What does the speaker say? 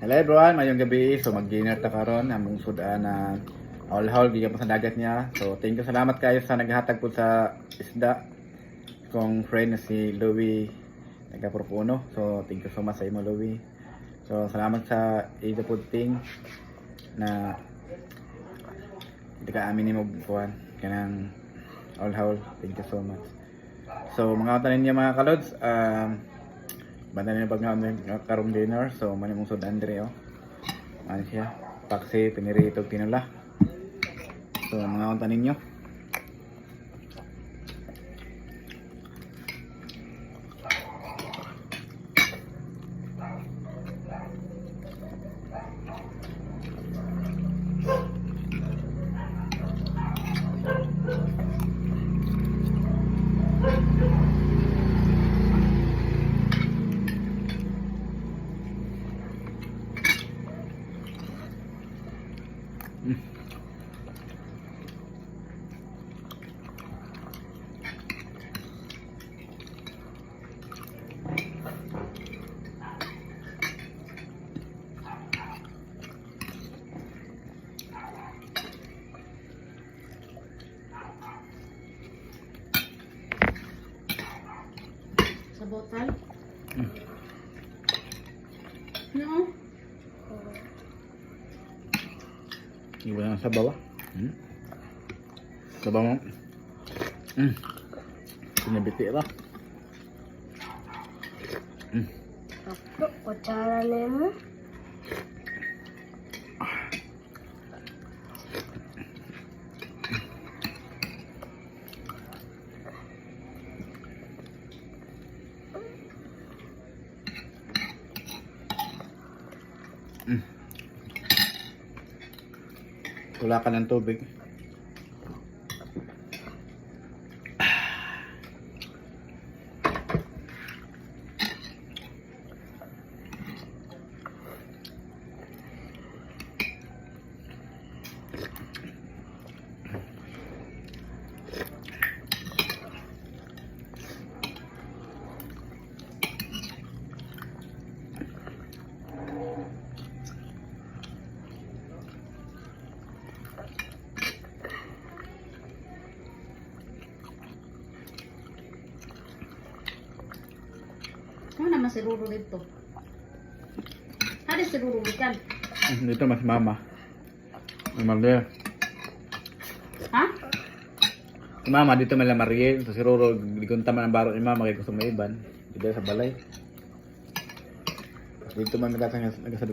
Hello everyone, mayong gabi. So mag-dinner ta karon among sudan na all-haul gikan sa dagat niya. So thank you, salamat kayo sa naghatag po sa isda kong friend na si Louie taga Propuno. So thank you so much sa imo, Louie. So salamat sa Ida Puting na hindi ka amin ni mo buwan kanang all-haul. Thank you so much. So mga tanin niya mga kalods, banda na pag nga karong dinner. So mani mong sud Andre ano siya, paksi pinirito tinula. So mga unta ninyo. Sa botol? No? Iba na sa bawah. Sa bawah. Sinabiti ba? Ako, kutsara na mo. Wala ka ng tubig. Ano naman si Ruro dito? Hari si Ruro ikan. Dito mas mama. Maria. Ha? Si mama dito mala Maria. So si Roro digunta man ang baro ni mama kay gusto maiban. Dito sa balay. Dito man nagasadug